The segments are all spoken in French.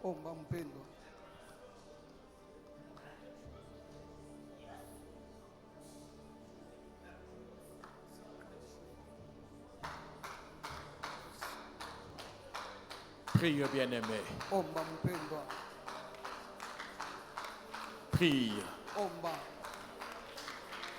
Omba mpendwa. Prie, bien-aimé. Omba mpendwa. Prie. Omba.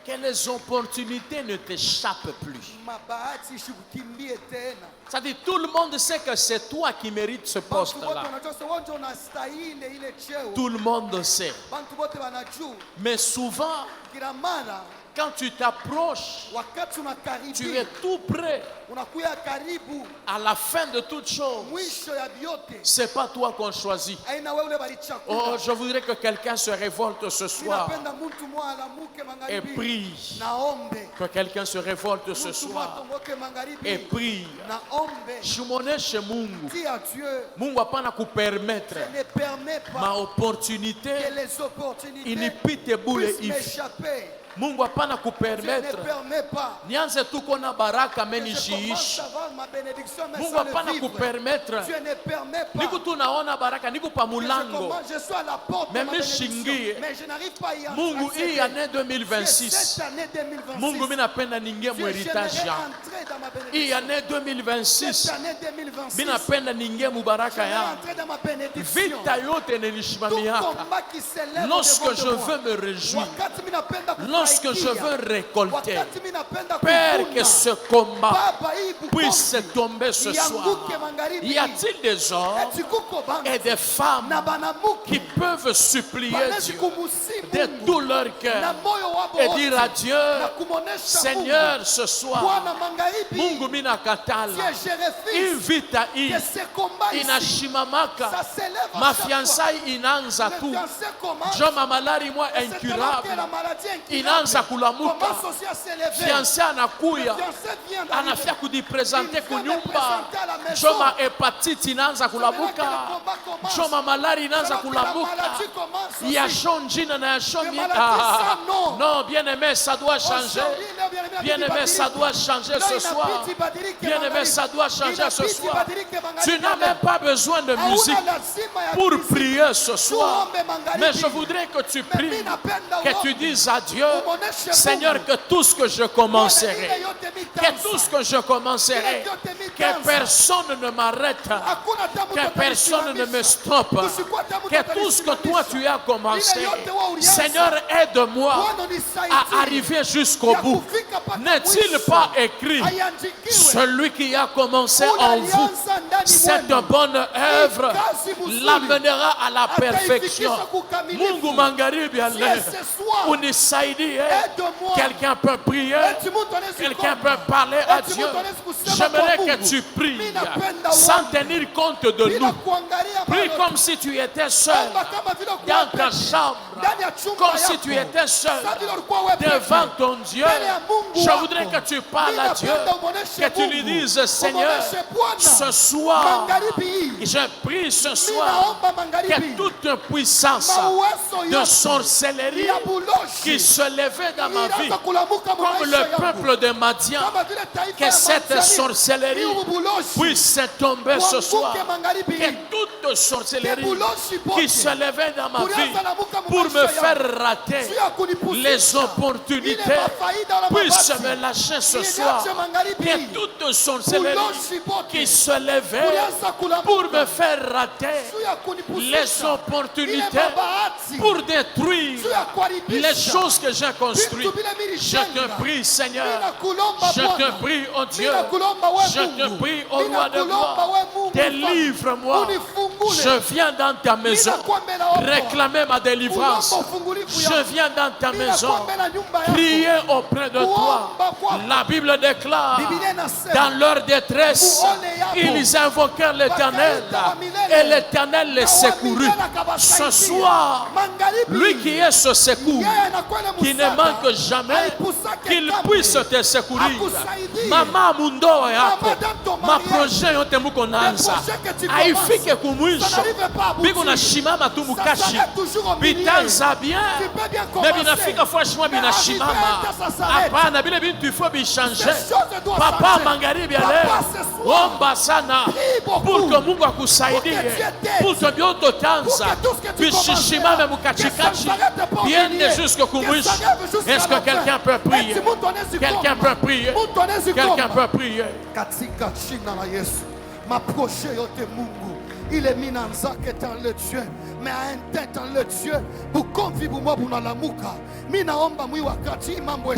Que les opportunités ne t'échappent plus. Mabahati isikukimbie tena. C'est-à-dire, tout le monde sait que c'est toi qui mérites ce Bantu wote poste-là. wanajua wewe ndio unastahili ile cheo. Tout le monde sait. Bantu wote wanajua. Mais souvent, Kila mara quand tu t'approches, wakati tu es unakaribia, tout prêt. unakuya karibu, À la fin de toute chose, mwisho ya vyote c'est pas toi qu'on choisit. aina wewe ule balichakula. Oh, je voudrais que quelqu'un se révolte ce soir Ninapenda mtu mmoja alamuke et magharibi. prie. Naombe. Que quelqu'un se révolte ce Mtu mmoja soir atomboke magharibi. et prie. Naombe. Shimoneshe Mungu. Dis à Dieu, Mungu hapana kupermettre je ne permets ma pas opportunité que les opportunités inipite bule puissent hivi. m'échapper. Mungu hapana Je ne kupermettre permets pas nianze tu kuona baraka que meni je commence shiishi. à voir ma bénédiction, mais Mungu sans le hapana vivre. kupermettre Je ne permets pas niku tunaona baraka niku pa que je mulango. commence, je sois à la porte de Mais ma me bénédiction, shingie. mais je n'arrive pas à y Mungu accéder. hii année C'est 2026 cette année 2026. Mungu minapenda ningie Dieu, muheritage j'aimerais yangu. entrer dans ma Hii bénédiction. année 2026 Cette année 2026, minapenda ningie mubaraka j'aimerais yangu. entrer dans ma bénédiction. Vita yote Tout nenishimamiaka. combat qui s'élève Lorsque devant je de moi. veux me réjouir, Wakati mimi napenda lorsque je kufurahia. veux récolter, Wakati mimi napenda Père, kuvuna. que ce combat Baba, hii puisse bukombe tomber ce soir. ianguke magharibi. Y a-t-il des hommes Eti kuko bantu et des femmes na banamuke qui peuvent supplier banaweza Dieu kumusifu de Mungu tout leur na cœur moyo wabo et wote, dire à Dieu, na kumuonesha Seigneur, Mungu, ce soir, Bwana magharibi, Mungu mina katala, si je refuse invita hii que ce combat ici, inashimamaka, ça s'élève à ma chaque fois. fiançailles inaanza Le tu, fiancé commence, jo mamalari mwa et c'est tellement que incurable, la maladie incurable inaanza kulamuka, commence aussi à s'élever. fiancé anakuya, Le fiancé vient anafia d'arriver. kujipresente Il vient me kunyumba, présenter à la maison. jo ma hepatiti inaanza kulamuka, jo mamalari inaanza kulamuka, yasho njina na yasho Que nyi- maladie Ah, sans nom. non, bien aimé, ça doit changer. Bien-aimé, ça doit changer ce soir. Bien-aimé, ça doit changer ce soir. Tu n'as même pas besoin de musique pour prier ce soir. Mais je voudrais que tu pries, que tu dises à Dieu, Seigneur, que tout ce que je commencerai, que tout ce que je commencerai, que personne ne m'arrête, que personne ne me stoppe, que tout ce que toi tu as commencé, Seigneur, aide-moi à arriver jusqu'au bout. N'est-il pas écrit, celui qui a commencé en vous cette bonne œuvre l'amènera à la perfection. Mungu magharibi ya leo unisaidie. Quelqu'un peut prier, quelqu'un peut parler à Dieu. J'aimerais que tu pries sans tenir compte de nous. Prie comme si tu étais seul dans ta chambre, comme si tu étais seul devant ton Dieu. Je voudrais que tu parles à Dieu, que tu lui dises, Seigneur, ce soir, je prie ce soir que toute puissance de sorcellerie qui se levait dans ma vie, comme le peuple de Madian, que cette sorcellerie puisse tomber ce soir, que toute sorcellerie qui se levait dans ma vie pour me faire rater les opportunités puisse me lâcher ce soir, que toute sorcellerie qui se levait pour me faire rater les opportunités, pour détruire les choses que j'ai construites. Je te prie, Seigneur, je te prie, oh Dieu, je te prie, oh roi de gloire, délivre-moi. Je viens dans ta maison réclamer ma délivrance. Je viens dans ta maison prier auprès de toi. La Bible déclare, dans leur détresse, ils invoquèrent l'Éternel et l'Éternel les secourut. Ce soir, lui qui est ce secours, qui ne manque jamais, qu'il puisse te secourir. Mama mundo yako, ma projet yote muko nanza, haifike kumwisho. mwisho biko na shimama tu mukashi bitanza bien mais binafika franchement binashimama. Hapana, vile vitu ifo bichange. Papa magharibi ya leo omba sana pour que Mungu akusaidie, pour que bioto tanza bishishimame mukachikachi biende jusqu'au mwisho. Est-ce que quelqu'un peut prier? Quelqu'un peut prier? Quelqu'un peut prier? Katika jina la Yesu, maproche yote Mungu ile minanzake dans le Dieu mais à un tête dans le Dieu bukomvi bumwa bunalamuka. Minaomba mwi wakati hii mambo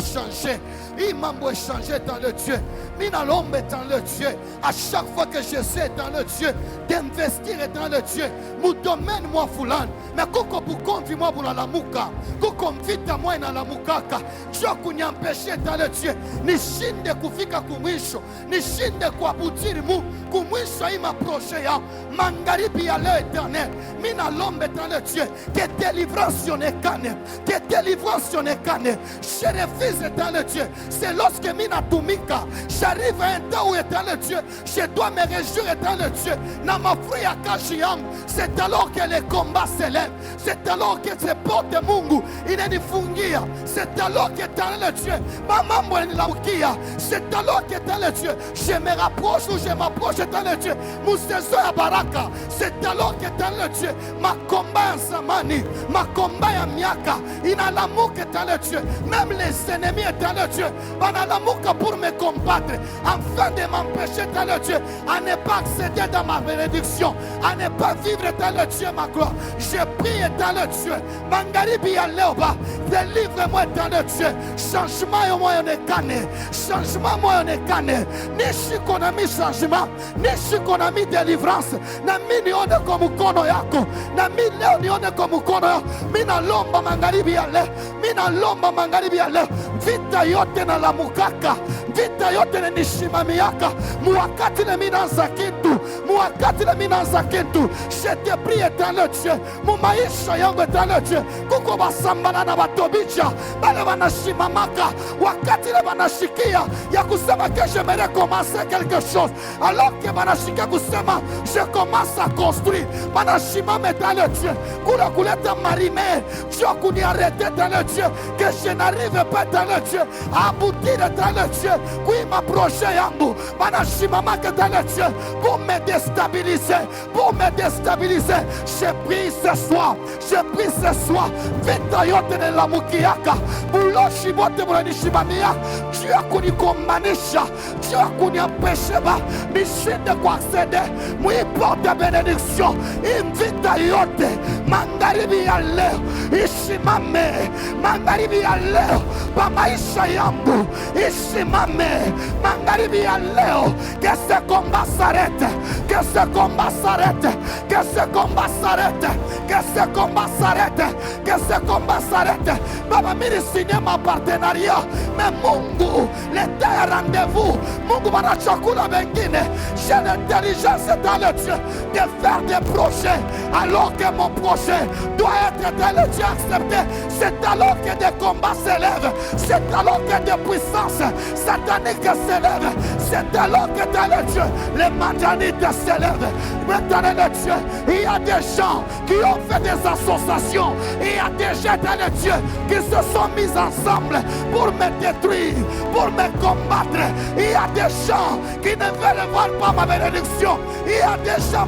échanger dans le Dieu. Minalombe dans le Dieu. À chaque fois que j'essaie dans le Dieu d'investir dans le Dieu, mon domaine moi fulani mais koko bukomvi mwa bunalamuka koko mvita mwa inalamukaka jua kuniampeshe dans le Dieu nishinde kufika kumwisho, nishinde kuabutiri mu kumwisho hii maproche ya magharibi ya leo éternel. Minalombe dans le Dieu que délivrance yonekane, que délivrance yonekane. Je refuse dans le Dieu. C'est lorsque minatumika j'arrive à un temps où dans le Dieu je dois me réjouir dans le Dieu na mafuri ya kashi yangu. C'est alors que les combats s'élèvent, c'est alors que ces portes de Mungu inanifungia, c'est alors que dans le Dieu mamambo inilaukia, c'est alors que dans le Dieu je me rapproche ou je m'approche dans le Dieu musezo ya baraka. C'est alors que dans le Dieu ma combat en zamani, ma combat ya miaka inalamuka dans le Dieu. Même les ennemis dans le Dieu banalamuka pour me combattre afin de m'empêcher dans le Dieu à ne pas accéder dans ma bénédiction, à ne pas vivre dans le Dieu ma gloire. Je prie dans le Dieu magharibi ya leo ba délivre-moi dans le Dieu. Changement yo moyo nekane, changement moyo nekane. Nishi kona mi changement, nishi kona mi délivrance. Na mi nione kwa mkono yako, na mi leo nione kwa mkono yako. Mina lomba magharibi ya leo, mina lomba magharibi ya leo. Vita yote na la mukaka, vita yote na nishimamiaka. Muwakati na mina za kitu, muwakati na mina za kitu. Je te prie dans le Dieu, mu maisha yangu dans le Dieu. Kuko basambana na batobicha, bale banashimamaka. Wakati na banashikia ya kusema que j'aimerais commencer quelque chose, alors que banashikia kusema je commence à construire. Banashimame dans le Dieu, kula kuleta marime, Dieu kuni arrêter dans le Dieu, que je n'arrive pas dans le Dieu, à aboutir dans le Dieu, qui m'approche yangu. Banashimamaka dans le Dieu, pour me déstabiliser, pour me déstabiliser. Je prie ce soir, je prie ce soir, vita yote ne la mukiaka, buloshi bote bulanishimamia, Dieu kuni komanisha, Dieu kuni empêcheba, nishinde kwa accéder, muiporte bénédiction, invita yote, magharibi ya leo, ishimame, magharibi ya leo, pa maisha yangu, ishimame, magharibi ya leo, que ce combat s'arrête, que ce combat s'arrête, que ce combat s'arrête, que ce combat s'arrête, que ce combat s'arrête. Baba miri signé ma partenariat, mais Mungu, l'état est rendez-vous, Mungu bana chakula bengine, j'ai l'intelligence dans le Dieu de faire des projets, alors que mon projet doit être dans le Dieu accepté. C'est alors que des combats s'élèvent, c'est alors que des puissances sataniques s'élèvent, c'est alors que dans le Dieu les mandanites s'élèvent. Maintenant dans le Dieu, il y a des gens qui ont fait des associations, il y a des gens dans le Dieu qui se sont mis ensemble pour me détruire, pour me combattre. Il y a des gens qui ne veulent voir pas ma bénédiction, il y a des gens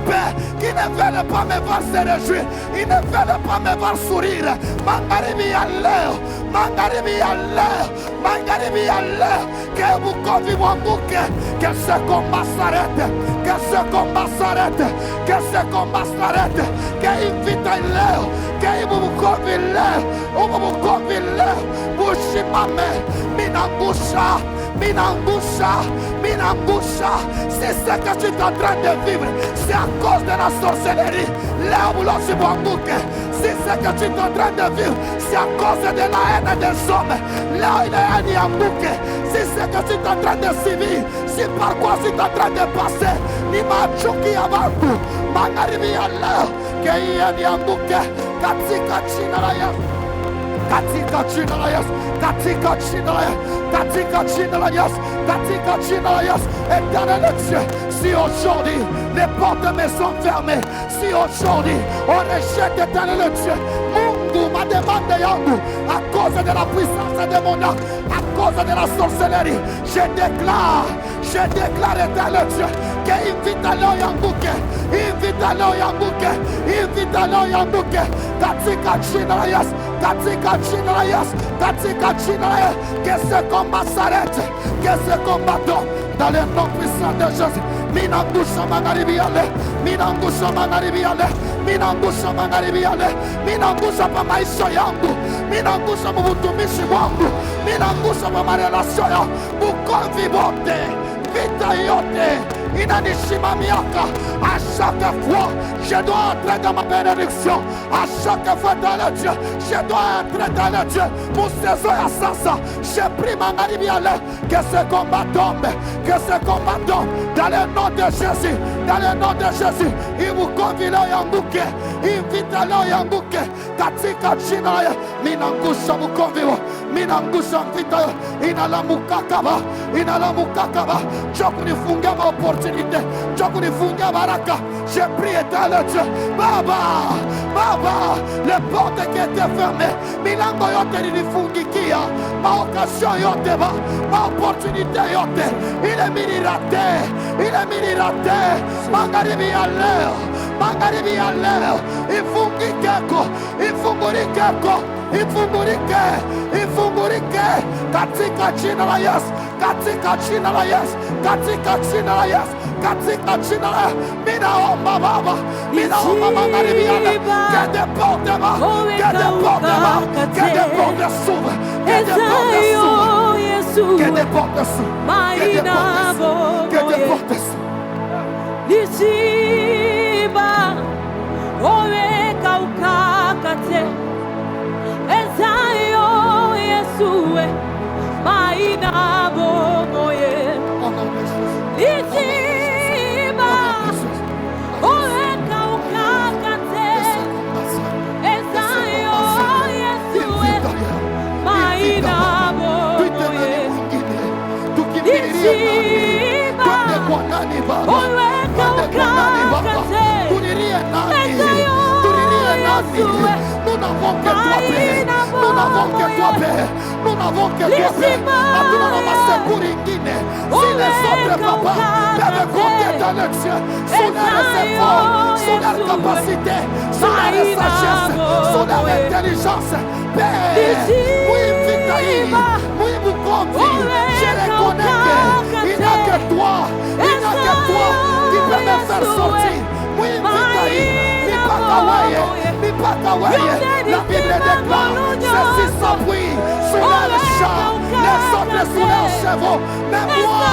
qui ne veulent pas me voir se réjouir, ils ne veulent pas me voir sourire. Magharibi ya leo, magharibi ya leo, magharibi ya leo, que vous conviez mwanguke, que ce combat s'arrête, que ce combat s'arrête, que ce combat s'arrête, que invita leo, que vous conviez leo, vous conviez leo, bushimame, minangusha, minangusha, minangusha. C'est ce que tu es en train de vivre, c'est à cause de la sorcellerie. Là où l'on se voit, c'est ce que tu es en train de vivre, c'est à cause de la haine des hommes. Là où il est en bouquet, c'est ce que tu es en train de subir, c'est par quoi tu es en train de passer. Ni machuki ya bantu, magharibi ya leo, que il y a en bouquet, katika jina la Yesu. katika jina la Yesu, katika jina la Yesu, katika jina la Yesu, katika jina la Yesu. Éternel Dieu, si aujourd'hui les portes me sont fermées, si aujourd'hui on rejette, éternel Dieu, Mungu, ma demande yangu, à cause de la puissance démoniaque, à cause de la sorcellerie, je déclare, éternel Dieu, que invita leo yanguke, invita leo yanguke, invita leo yanguke, katika jina la Yesu, katika jina la Yesu, katika jina la Yesu. Que ce combat s'arrête, que ce combat tombe dans le nom puissant de Jésus. Minangusha magharibi yale, minangusha magharibi yale, minangusha magharibi yale, minangusha pa maisha yangu, minangusha pa utumishi wangu, minangusha pa marelasio yangu, bukomvi bote, vita yote inanisimamiaka. À chaque fois, je dois entrer dans ma bénédiction. À chaque fois dans le Dieu, je dois entrer dans le Dieu. Pour ces eaux à sasa, je prie magharibi yale, que ce combat tombe, que ce combat tombe dans le nom de Jésus, dans le nom de Jésus. Imukomvi leo yanguke, invita leo yanguke, katika jina la minangusha mukomvi wo, minangusha mvita yo, inalamukakaba, inalamukakaba, chokunifungia maopportunité, chokunifungia baraka. Je prie éternel Dieu, Baba, Baba, les portes qui étaient fermées, milango yote nilifungikia, maokasio yote ba, maopportunité yote, il est mini raté, il est mini raté, magharibi ya leo, magharibi ya leo, ifungikeko, ifungurikeko, ifungurike, ifungurike, katika jina la Yesu, katika jina la Yesu, katika jina la Yesu, katika jina la Yesu. Minaomba Baba, minaomba magharibi ya leo, que des portes ba, que des portes ba, que des portes s'ouvrent, que des portes s'ouvrent, que des portes s'ouvrent, que des portes s'ouvrent, que des portes s'ouvrent. Lisiba, owe kaukakate, ezayo Yesue, maina bomoye. Lisiba, owe kaukakate, ezayo Yesue, maina bomoye. Lisiba, owe nous n'avons que toi, Père. Nous n'avons que toi, Père. Nous n'avons que toi, Père. Si les autres papas peuvent compter dans le Dieu, sur leurs efforts, sur leur capacité, sur leur sagesse, sur leur intelligence, Père, oui, Vitaï, oui, Mukombi, je reconnais qu'il n'y a que toi, il n'y a que toi qui peut me faire sortir. Oui, Vitaï. La Bible déclare, ceux-ci s'appuient sur leurs chars, les autres sur leurs chevaux. Mais moi,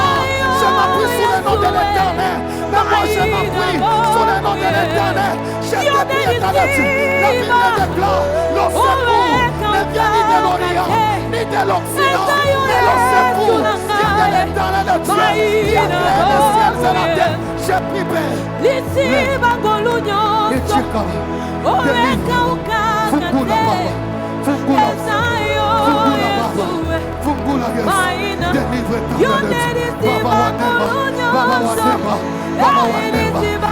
je m'appuie sur le nom de l'Éternel. Mais moi, je m'appuie sur le nom de l'Éternel. Je te prie, éternel Dieu. La Bible déclare, le secours ne vient ni de l'Orient, ni de l'Occident, mais le secours vient de l'Éternel de Dieu qui a créé les ciels et la terre. Je prie, Père.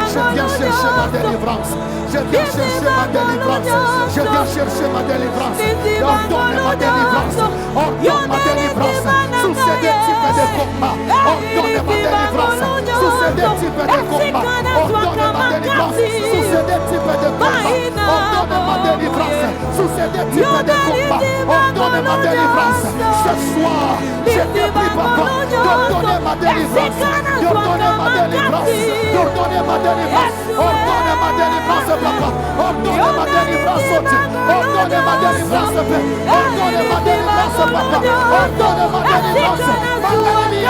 Je viens chercher ma délivrance. Je viens chercher ma délivrance. Je viens chercher ma délivrance. Ordonne ma délivrance. Ordonne ma délivrance. Sous ces deux types de combats. Ordonne ma délivrance. Sous ces deux types de combats. Ordonne ma délivrance. Sous ces deux types de combats. Ordonne ma délivrance. Sous ces deux types de combats. Ordonne ma délivrance. Ce soir, je te prie, papa, d'ordonner ma délivrance. D'ordonner ma délivrance. D'ordonner ma délivrance. Ordonne ma délivrance, papa. Ordonne ma délivrance, Dieu. Ordonne ma délivrance, Père. Ordonne ma délivrance, papa. Ordonne ma délivrance. Il y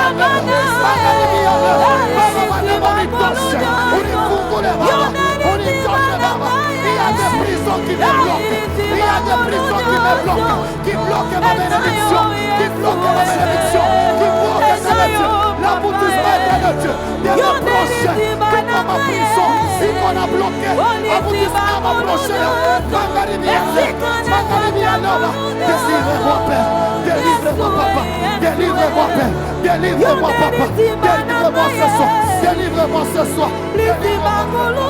a des prisons qui me bloquent. Il y a des prisons qui me bloquent. Qui bloquent ma bénédiction. Qui bloquent ma bénédiction. Qui bloquent la bénédiction. La boutique Esprit de Dieu, des reproches que dans ma prison, si qu'on a bloqué, à vous dire à m'approcher, délivrez-moi, Père, délivrez-moi, Papa, délivrez-moi, Père, délivrez-moi, Papa, délivrez-moi ce soir, délivrez-moi ce soir, délivrez-moi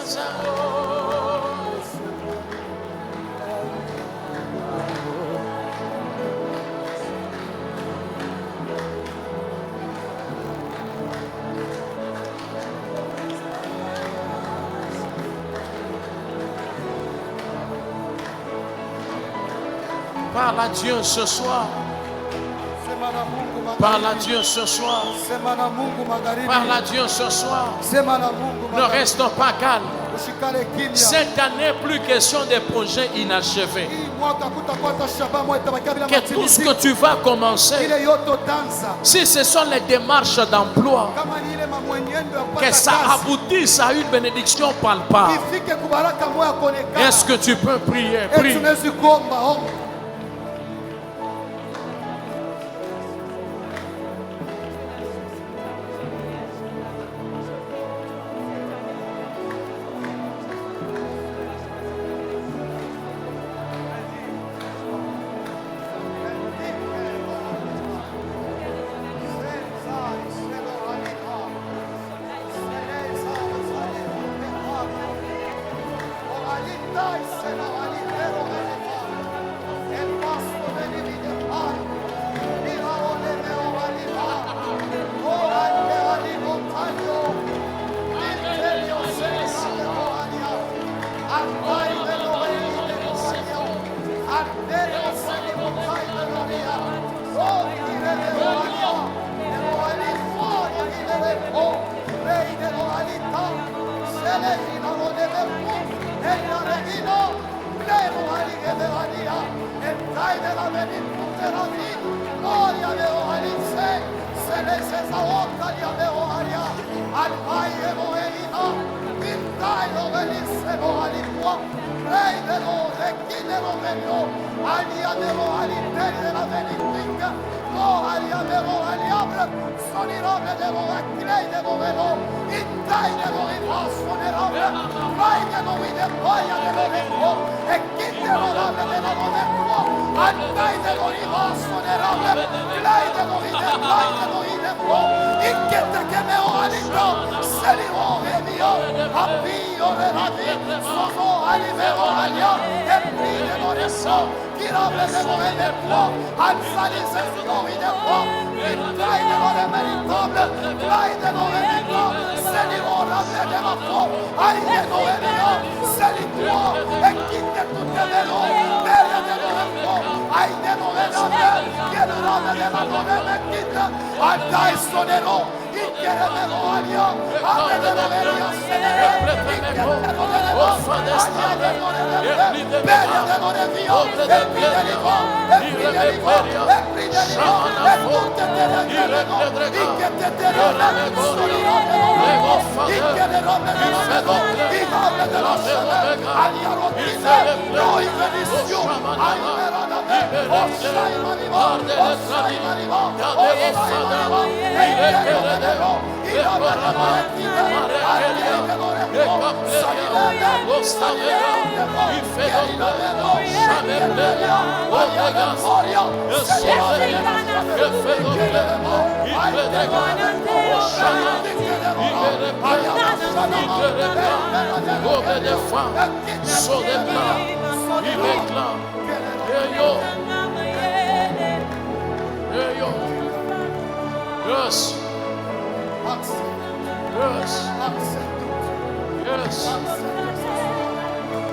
Parle à Dieu ce soir. Parle à Dieu ce soir. Parle à Dieu ce soir. Ne restons pas calmes. Cette année, plus question des projets inachevés. Que tout ce que tu vas commencer, si ce sont les démarches d'emploi, que ça aboutisse à une bénédiction palpable. Est-ce que tu peux prier? Prie.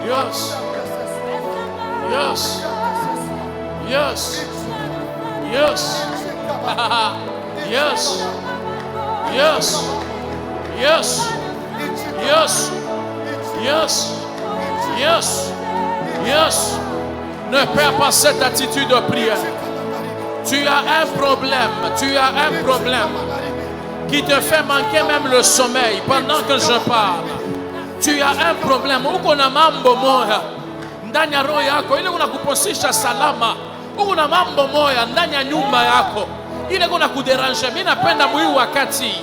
Yes. Yes. Yes. Yes. Yes. Yes. Yes. Yes. Yes. Yes. Yes. Yes. Yes. Yes. Ne perds pas cette attitude de prière. Tu as un problème qui te fait manquer même le sommeil pendant que je parle. Tu as un problème. Uko na mambo moya ndani ya roho yako ile unakupumzisha salama. Uko na mambo moya ndani ya nyumba yako ile unakudéranger. Mimi napenda mwi wakati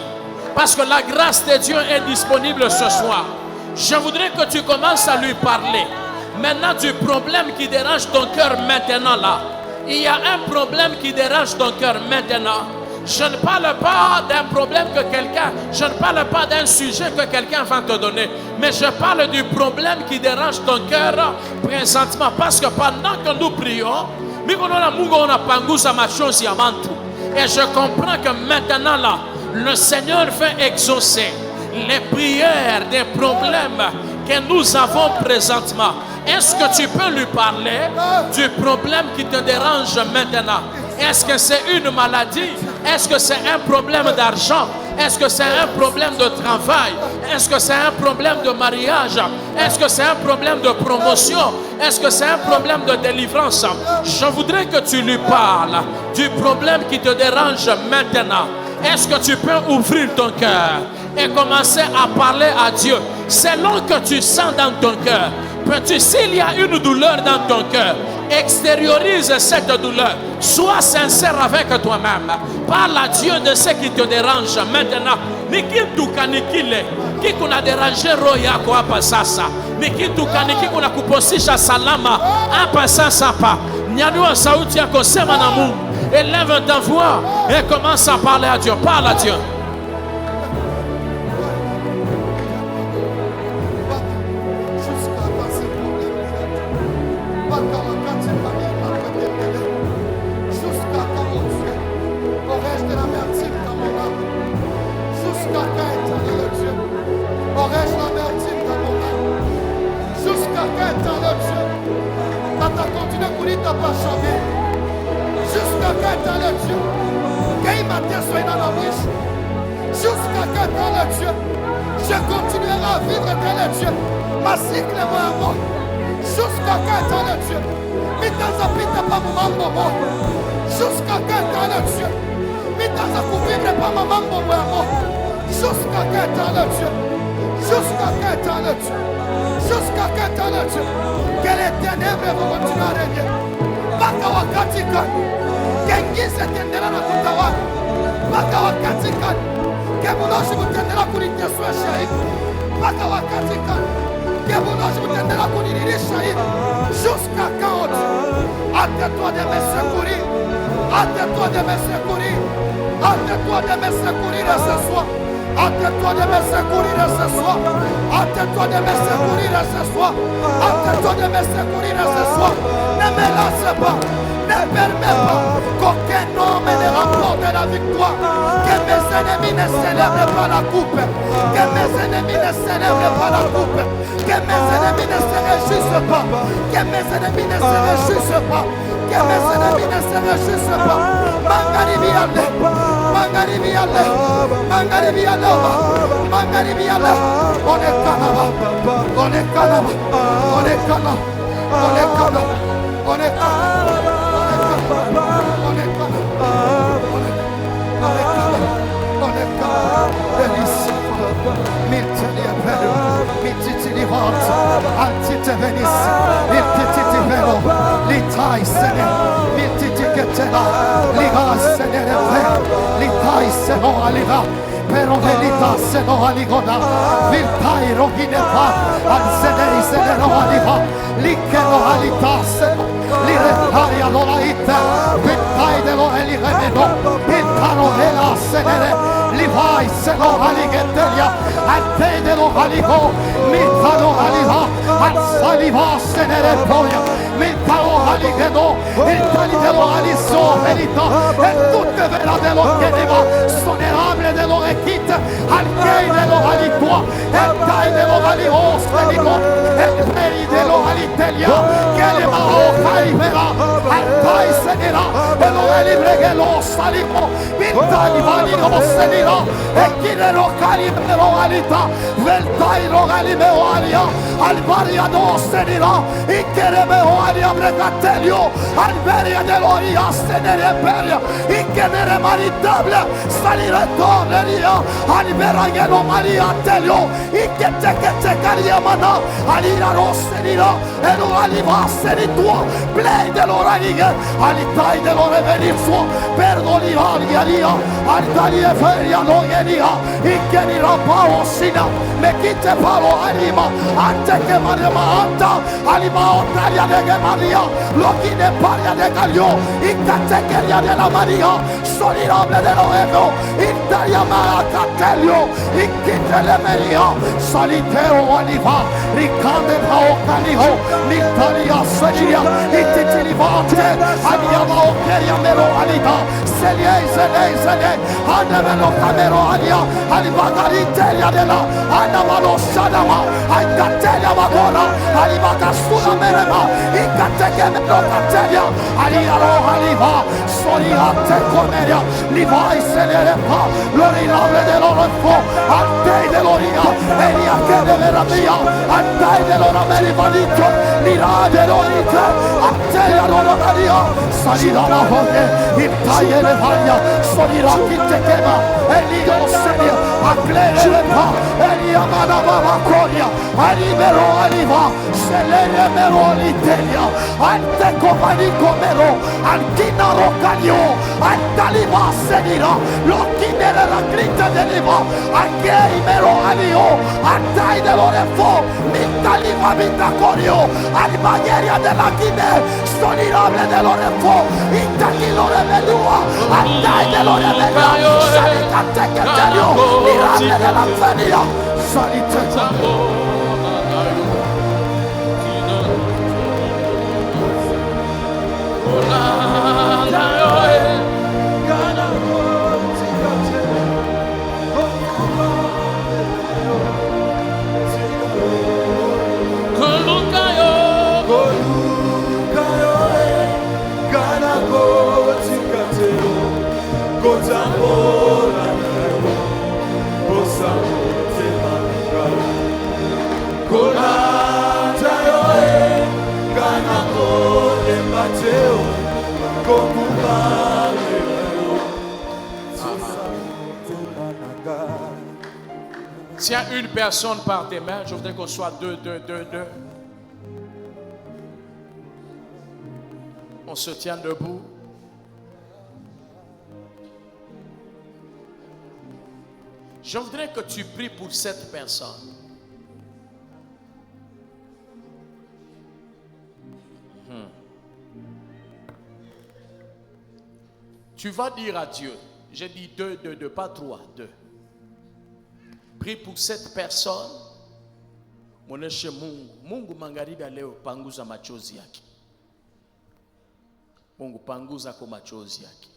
parce que la grâce de Dieu est disponible ce soir. Je voudrais que tu commences à lui parler maintenant du problème qui dérange ton cœur maintenant là. Il y a un problème qui dérange ton cœur maintenant. Je ne parle pas d'un problème que quelqu'un, je ne parle pas d'un sujet que quelqu'un va te donner, mais je parle du problème qui dérange ton cœur présentement. Parce que pendant que nous prions, et je comprends que maintenant là, le Seigneur veut exaucer les prières des problèmes que nous avons présentement. Est-ce que tu peux lui parler du problème qui te dérange maintenant? Est-ce que c'est une maladie? Est-ce que c'est un problème d'argent? Est-ce que c'est un problème de travail? Est-ce que c'est un problème de mariage? Est-ce que c'est un problème de promotion? Est-ce que c'est un problème de délivrance? Je voudrais que tu lui parles du problème qui te dérange maintenant. Est-ce que tu peux ouvrir ton cœur et commencer à parler à Dieu selon que tu sens dans ton cœur? Peux-tu, s'il y a une douleur dans ton cœur, extériorise cette douleur. Sois sincère avec toi-même. Parle à Dieu de ce qui te dérange maintenant. Nikituka nikile. Qui kuna dérangé roho yako hapa sasa. Nikituka nikikuna kuposisha salama hapa sasa hapa. Nyanyua sauti yako, sema na Mungu. Élève ta voix et commence à parler à Dieu. Parle à Dieu. Je continuerai à vivre dans le Dieu. Ma cycle est mort. Jusqu'à quand dans le Dieu. Mitazapita pa mambo mo. Jusqu'à quand dans le Dieu. Mitazakuvivre pa mambo mo. Jusqu'à quand dans le Dieu. Jusqu'à quand dans le Dieu. Jusqu'à quand dans le Dieu. Que les ténèbres vont continuer à régner. Paka wakati gani? Kengize tendera na kutawala. Paka wakati gani? Kebuloshi mutendera kuniteswesha hivi. Paka wakati gani? Kebuloshi mutendera kuniririsha hivi. Jusqu'à quand? Hâte-toi de me secourir. Hâte-toi de me secourir. Hâte-toi de me secourir ce soir. Hâte-toi de me secourir ce soir. Hâte-toi de me secourir ce soir. Hâte-toi de me secourir ce soir. Ne me laisse pas. Ne permets pas qu'aucun homme ne remporte la victoire. Que mes ennemis ne célèbrent pas la coupe. Que mes ennemis ne célèbrent pas la coupe. Que mes ennemis ne se réjouissent pas. Que mes ennemis ne se réjouissent pas. Que mes ennemis ne se réjouissent pas. Mangaribiale, Mangaribiale, Mangaribiale, Mangaribiale. On est Canada, on est Canada, on est Canada, on est Canada, on est Canada. Pero velita se no aligoda, viltai rogineva, ansenei se no aliva, likeno alita se no, liretari alolaite, viltai de lo eligeno, viltaro hela senere, livai se no aligetelia, ante de lo aligo, mitano aliva, ansaliva senere poia, mitano aligeno, il tali de lo aliso velita, e tutte vera de lo chiedeva, sonerable de lo equite, al kei de lo alitua, el tai de lo alios veligo, el peri de lo alitelia, que le va hoja y vera, al tai senera, de lo libre que lo saligo, vitali valigo senira, e kire lo calibre lo alita, vel tai lo galimeo alia, al varia do senira, y kere meo alia bregatelio, al veria de lo ia senere peria, y que nere maritable, salire torneria, al vera que lo maria telio, y que te Atekariamana, Alira Roserira, Elo Aliva Seritua, Play de l'Oraniga, Alitai de l'Orevenizua, Perdoli Aliaria, Altali Feria Logeria, Ikenira Paosina, Mekite Palo Arima, Anteke Mariama Anta, Alima Otalia de Maria, Lokine Paria de Galio, Ikatekeria de la Maria, Solirable de Loevo, Italia Maracatelio, Ikitele Maria, Salitero Aliva, Ricade Paocaniho, L'Italia Seria, Ititilivante, Aniama Okeria Mero Alita, Selie, Andevelo Camero Alia, Alibagariteria de la, Anamalo Shadama, Aikatelia Magona, Alibacastuna Merema, Ikateke Mero Catelia, Aliaro Aliva, Soliate Comeria, Liva y Selerepa, Lorinable de Lorefo, Ante de Loria, Elia que de Veramia, Ante de Lora Merivanito, Lira de Lorita, Ante de Lora Maria, Salida la Jorge, Itaye de Vaya, Solira Quitequema, Elio Seria, Aclerepa, Elia Manababa Coria, Alibero Aliva, Selere Mero Literia, Ante Comanico Mero, Antina Rocalio, Antaliva Senira, Loquinere la Grita de Liva, Angei Mero Alio, Antai de Lorefo, Mitaliva Mitacorio, Almayeria de la Guinea, Sonirable de Lorefo, Itaki Lorevelua, Antai de Lorevelua, Salicate Caterio, Mirable de la Fenia, Salicate. Tiens une personne par tes mains, je voudrais qu'on soit deux. On se tient debout. Je voudrais que tu pries pour cette personne. Tu vas dire à Dieu, j'ai dit deux, pas trois, deux. Prie pour cette personne. Mwoneshe Mungu. Mungu magharibi leo panguza machozi yake. Mungu panguza kwa machozi yake.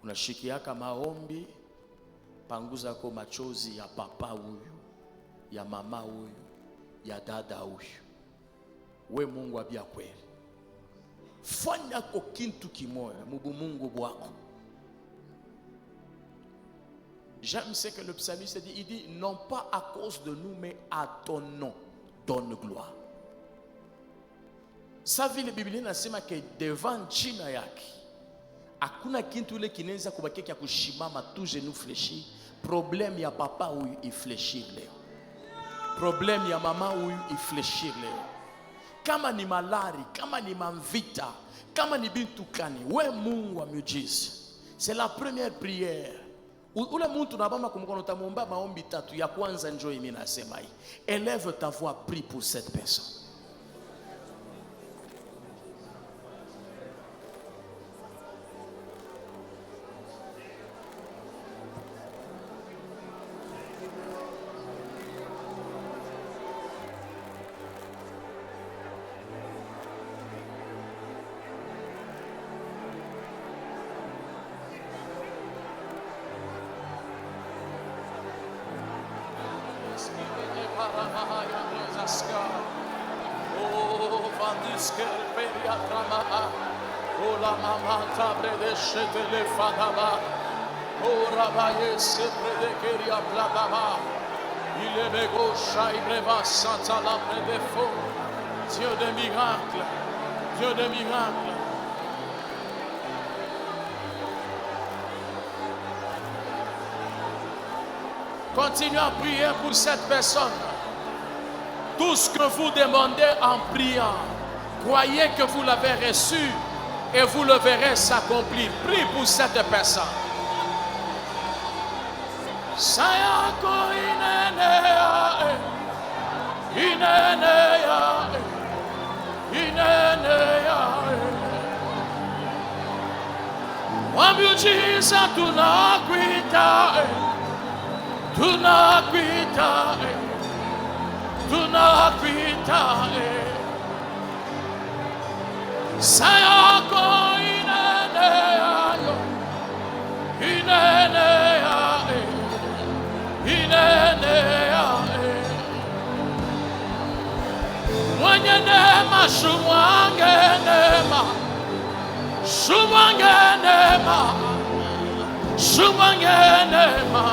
Unashikiaka maombi, panguza kwa machozi ya papa huyu, ya mama huyu, ya dada huyu. We Mungu abia kweli. Fanya kwa kintu kimoya, mubu Mungu bwako. J'aime ce que le psalmiste dit. Il dit, non pas à cause de nous, mais à ton nom, donne gloire. Sa vile Biblia inasema ke devant jina yake hakuna kintu ile kinaweza kubakia kia kushimama tu genou fléchi. Problème ya papa huyu ifléchir leo. Problème ya mama huyu ifléchir leo. Kama ni malari, kama ni mamvita, kama ni bintu kani, we Mungu wa miujiza. C'est la première prière. Ule muntu nabama kumkono utamuomba maombi tatu. Ya kwanza njoo mimi nasema hii. Élève ta voix, prie pour cette personne. Oh, Vandiskel Periatrama, oh la mama tabre de chetele fadaba, oh Rabaye sepre de Keria Pladaba, il est bego Shaibreva Santa la Predefo, Dieu de miracle, Dieu de miracle. Continue à prier pour cette personne. Tout ce que vous demandez en priant, croyez que vous l'avez reçu et vous le verrez s'accomplir. Prie pour cette personne. Sayako inenea, inenea, inenea. Wamujiza tunakuita, tunakuita, tunakuita. Sayako inenea, inenea, inenea. Mwenye neema shumwange neema, shumwange neema, shumwange neema.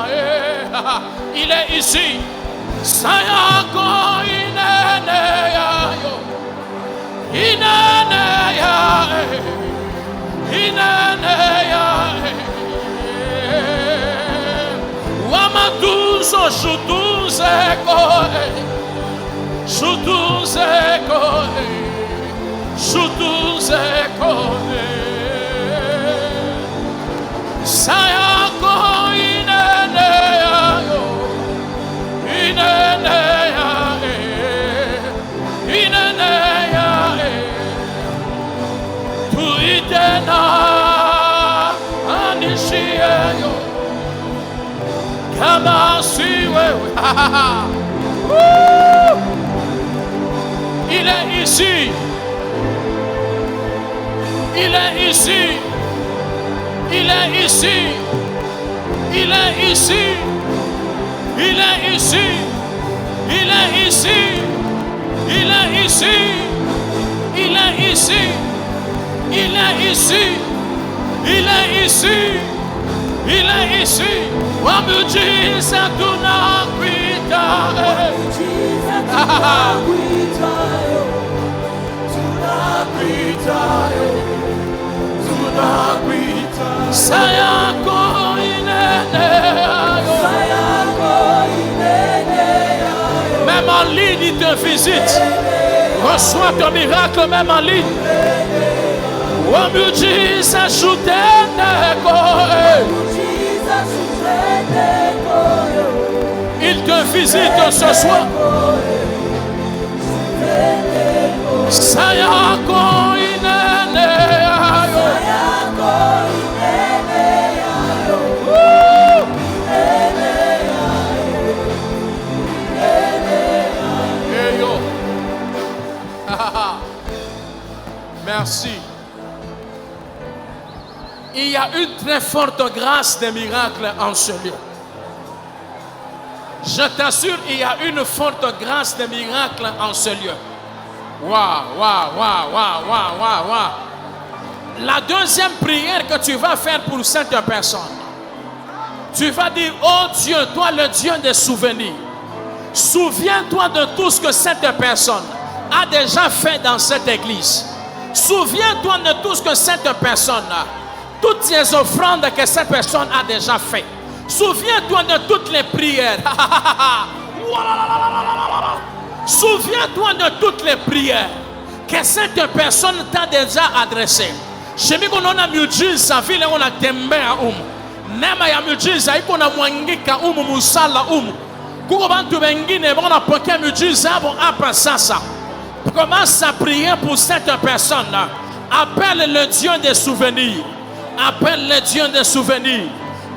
Il est ici. Sayako inenea yo, inenea, inenea. Wamatuzo shutuzeko, shutuzeko, shutuzeko. Sayako inenea yo, inenea, inenea. Tuitena anishie yo, kama si wewe. Il est ici. Il est ici. Il est ici. Il est ici. Il est ici. Il est ici. Il est ici. Il est ici. Il est ici. Il est ici. Il est ici. Wamujiza tunakuita. Sayako inenea. Même en ligne, il te visite. Reçois ton miracle même en ligne. Wamujiza shuteneko. Il te visite ce soir. Sayako inenea yo. Merci. Il y a une très forte grâce des miracles en ce lieu. Je t'assure, il y a une forte grâce des miracles en ce lieu. Waouh, waouh, waouh, waouh, waouh, waouh, waouh. La deuxième prière que tu vas faire pour cette personne, tu vas dire: oh Dieu, toi le Dieu des souvenirs, souviens-toi de tout ce que cette personne a déjà fait dans cette église. Souviens-toi de tout ce que cette personne a, toutes les offrandes que cette personne a déjà fait. Souviens-toi de toutes les prières. Souviens-toi de toutes les prières que cette personne t'a déjà adressées. Je me connais na miujiza vile ona tembea nema ya miujiza iko na mwangika musala kuko bantu wengine bona pokea miujiza hapo hapa sasa. Commence à prier pour cette personne. Appelle le Dieu des souvenirs. Appelle le Dieu des souvenirs.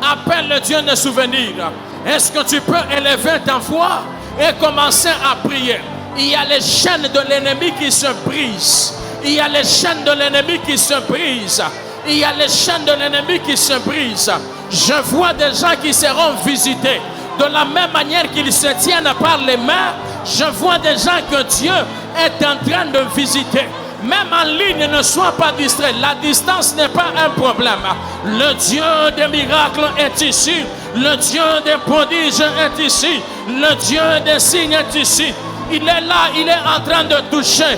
Appelle le Dieu des souvenirs. Est-ce que tu peux élever ta voix et commencer à prier? Il y a les chaînes de l'ennemi qui se brisent. Il y a les chaînes de l'ennemi qui se brisent. Il y a les chaînes de l'ennemi qui se brisent. Je vois des gens qui seront visités. De la même manière qu'ils se tiennent par les mains, je vois des gens que Dieu est en train de visiter. Même en ligne, ne sois pas distrait. La distance n'est pas un problème. Le Dieu des miracles est ici. Le Dieu des prodiges est ici. Le Dieu des signes est ici. Il est là, il est en train de toucher.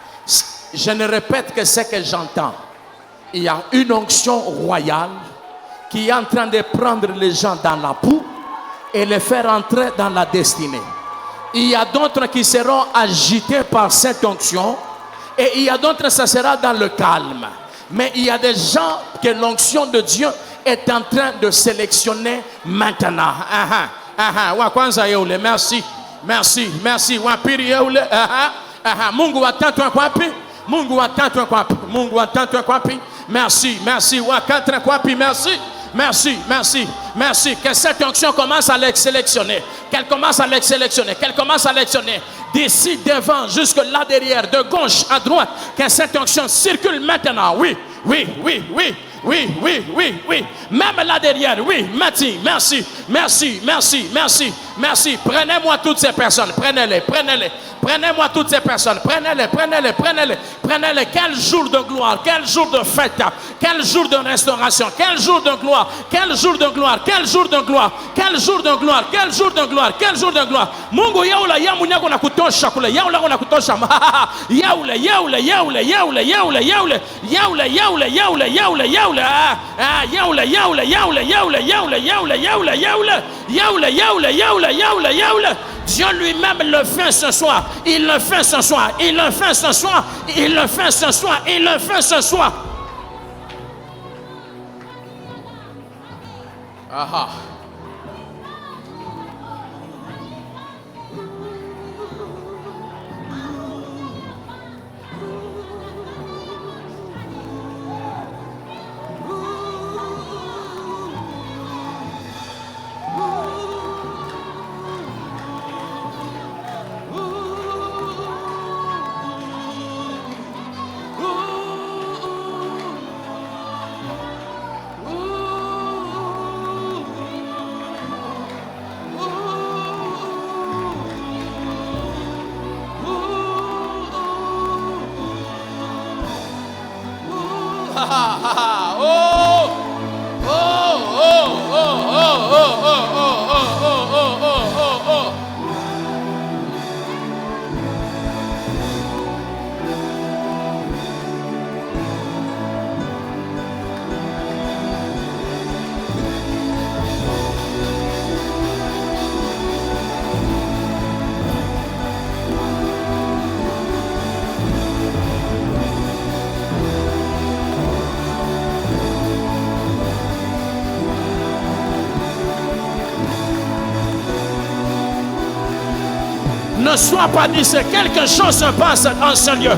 Je ne répète que ce que j'entends. Il y a une onction royale qui est en train de prendre les gens dans la boue et les faire entrer dans la destinée. Il y a d'autres qui seront agités par cette onction et il y a d'autres ça sera dans le calme. Mais il y a des gens que l'onction de Dieu est en train de sélectionner maintenant. Merci. Merci, merci. Mungu watatu kwapi? Mungu watatu kwapi? Mungu watatu kwapi? Merci, merci. Wakatra kwapi? Merci. Merci, merci, merci. Que cette onction commence à les sélectionner. Qu'elle commence à les sélectionner. Qu'elle commence à les sélectionner. D'ici devant jusque là derrière, de gauche à droite. Que cette onction circule maintenant. Oui, oui, oui, oui. Oui, oui, oui, oui. Même là derrière, oui. Merci, merci, merci, merci, merci, merci. Prenez-moi toutes ces personnes. Prenez-les, prenez-les. Prenez-moi toutes ces personnes. Prenez-les, prenez-les, prenez-les. Prenez-les. Quel jour de gloire, quel jour de fête, quel jour de restauration, quel jour de gloire, quel jour de gloire, quel jour de gloire, quel jour de gloire, quel jour de gloire, quel jour de gloire. Mungu yaula yamunyako na kutosha kule. Yaula na kutosha. Yaula, yaula, yaula, yaula, yaula, yaula, yaula, yaula, yaula, yaula, yaula. Yaula, yaula, yaula, yaula, yaula, yaula, yaula, yaula, yaula, yaula, yaula, yaula, yaula. Dieu lui-même le fait ce soir. Il le fait ce soir. Il le fait ce soir. Il le fait ce soir. Il le fait ce soir. Aha. Ne sois pas dit, c'est quelque chose se passe en ce lieu.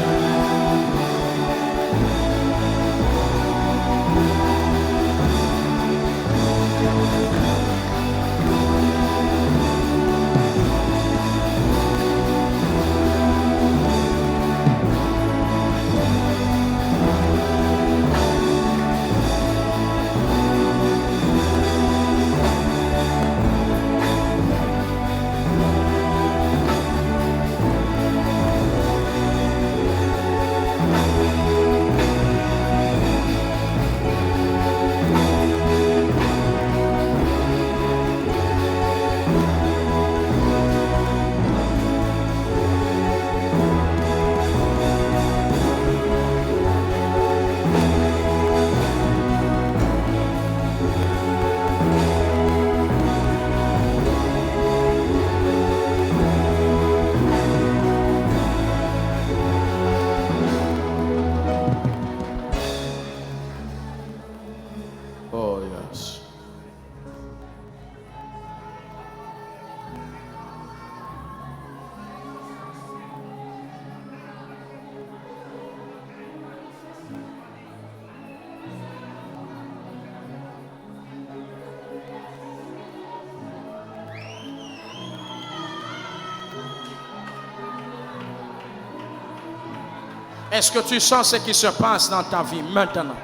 Est-ce que tu sens ce qui se passe dans ta vie maintenant?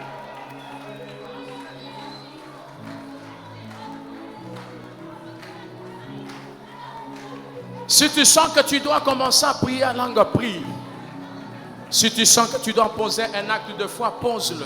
Si tu sens que tu dois commencer à prier en langue, prie. Si tu sens que tu dois poser un acte de foi, pose-le.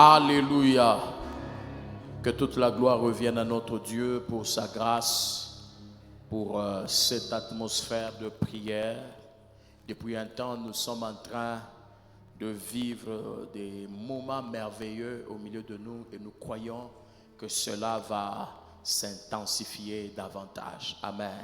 Alléluia. Que toute la gloire revienne à notre Dieu pour sa grâce, pour cette atmosphère de prière. Depuis un temps, nous sommes en train de vivre des moments merveilleux au milieu de nous et nous croyons que cela va s'intensifier davantage. Amen.